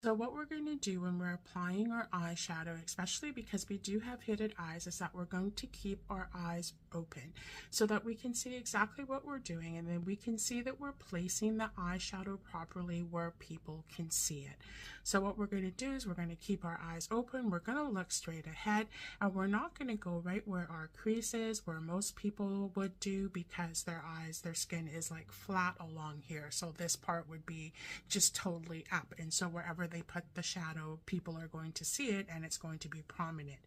So what we're going to do when we're applying our eyeshadow, especially because we do have hooded eyes, is that we're going to keep our eyes open so that we can see exactly what we're doing, and then we can see that we're placing the eyeshadow properly where people can see it. So what we're going to do is we're going to keep our eyes open, we're going to look straight ahead, and we're not going to go right where our crease is, where most people would do, because their skin is like flat along here. So this part would be just totally up, and so wherever they put the shadow, people are going to see it and it's going to be prominent.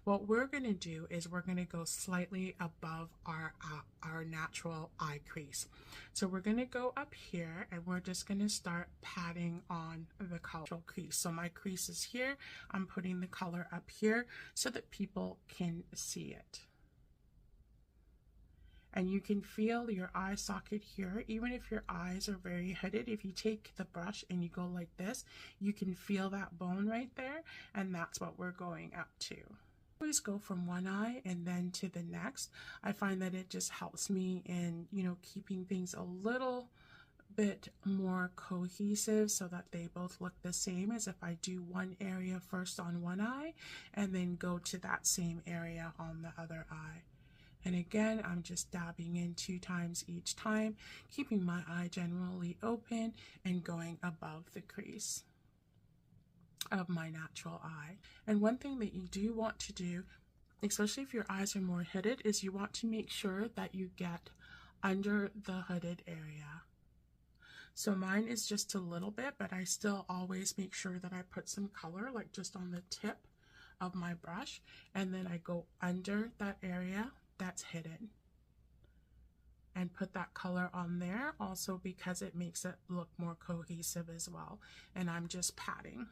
What we're going to do is we're going to go slightly above our natural eye crease. So we're going to go up here and we're just going to start patting on the color crease. So my crease is here, I'm putting the color up here so that people can see it. And you can feel your eye socket here. Even if your eyes are very hooded, if you take the brush and you go like this, you can feel that bone right there, and that's what we're going up to. Always go from one eye and then to the next. I find that it just helps me in, keeping things a little bit more cohesive so that they both look the same, as if I do one area first on one eye and then go to that same area on the other eye. And again, I'm just dabbing in 2 times each time, keeping my eye generally open and going above the crease of my natural eye. And one thing that you do want to do, especially if your eyes are more hooded, is you want to make sure that you get under the hooded area. So mine is just a little bit, but I still always make sure that I put some color, like just on the tip of my brush, and then I go under that area that's hidden and put that color on there, also because it makes it look more cohesive as well. And I'm just patting.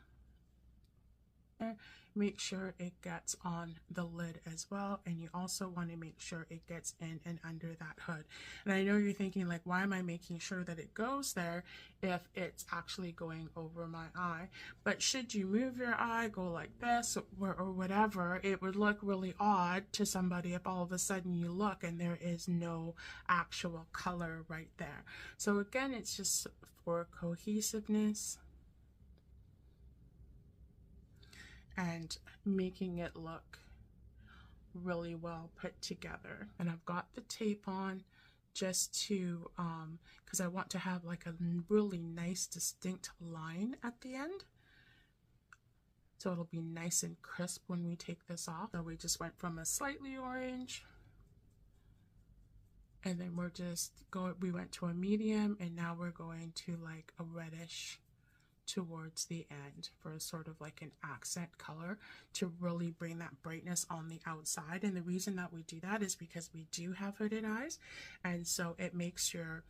Make sure it gets on the lid as well, and you also want to make sure it gets in and under that hood. And I know you're thinking, like, why am I making sure that it goes there if it's actually going over my eye? But should you move your eye, go like this or whatever, it would look really odd to somebody if all of a sudden you look and there is no actual color right there. So again, it's just for cohesiveness and making it look really well put together. And I've got the tape on just to because I want to have like a really nice distinct line at the end, so it'll be nice and crisp when we take this off. So we just went from a slightly orange, and then we went to a medium, and now we're going to like a reddish towards the end for a sort of like an accent color to really bring that brightness on the outside. And the reason that we do that is because we do have hooded eyes, and so it makes your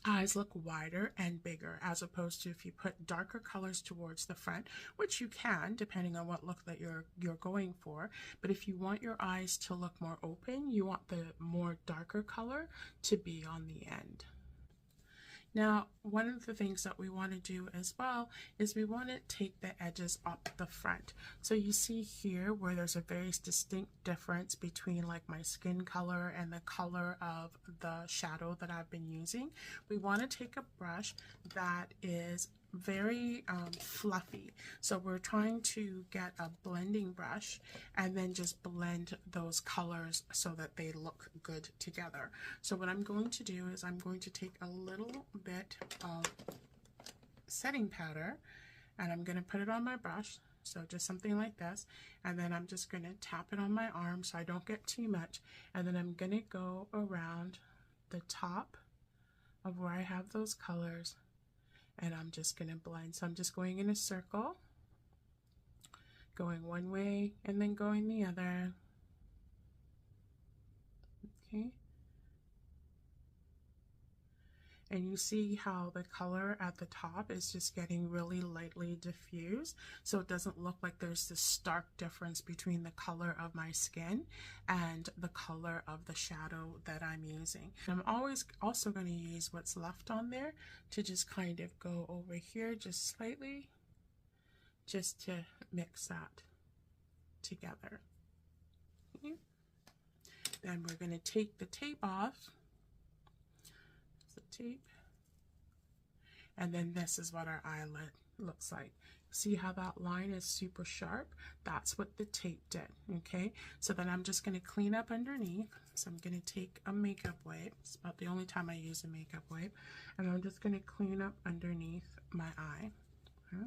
eyes look wider and bigger, as opposed to if you put darker colors towards the front, which you can depending on what look that you're going for. But if you want your eyes to look more open, you want the more darker color to be on the end. Now, one of the things that we want to do as well is we want to take the edges up the front. So you see here where there's a very distinct difference between like my skin color and the color of the shadow that I've been using. We want to take a brush that is very fluffy. So we're trying to get a blending brush and then just blend those colors so that they look good together. So what I'm going to do is I'm going to take a little bit of setting powder and I'm going to put it on my brush. So just something like this, and then I'm just going to tap it on my arm so I don't get too much, and then I'm going to go around the top of where I have those colors, and I'm just going to blend. So I'm just going in a circle, going one way and then going the other. Okay. And you see how the color at the top is just getting really lightly diffused, so it doesn't look like there's this stark difference between the color of my skin and the color of the shadow that I'm using. I'm always also going to use what's left on there to just kind of go over here just slightly, just to mix that together. Okay. Then we're going to take the tape off. The tape, and then this is what our eyelid looks like. See how that line is super sharp? That's what the tape did, okay? So then I'm just going to clean up underneath. So I'm going to take a makeup wipe. It's about the only time I use a makeup wipe. And I'm just going to clean up underneath my eye. Okay?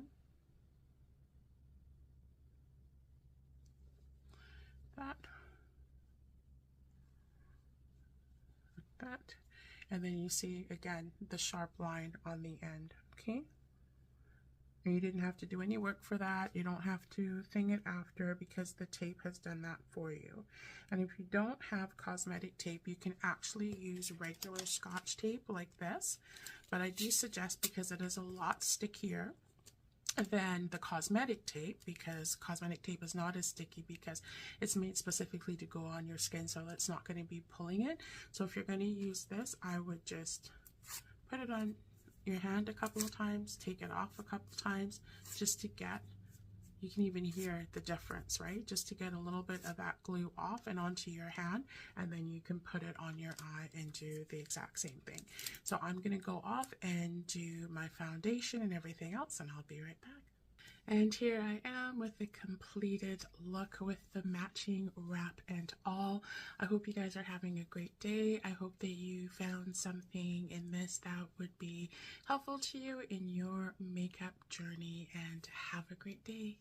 That. And then you see, again, the sharp line on the end, okay? And you didn't have to do any work for that. You don't have to thing it after because the tape has done that for you. And if you don't have cosmetic tape, you can actually use regular Scotch tape like this. But I do suggest, because it is a lot stickier than the cosmetic tape, because cosmetic tape is not as sticky because it's made specifically to go on your skin, so it's not going to be pulling it. So if you're going to use this, I would just put it on your hand a couple of times, take it off a couple of times, just to get, you can even hear the difference, right? Just to get a little bit of that glue off and onto your hand, and then you can put it on your eye and do the exact same thing. So I'm going to go off and do my foundation and everything else, and I'll be right back. And here I am with the completed look with the matching wrap and all. I hope you guys are having a great day. I hope that you found something in this that would be helpful to you in your makeup journey, and have a great day.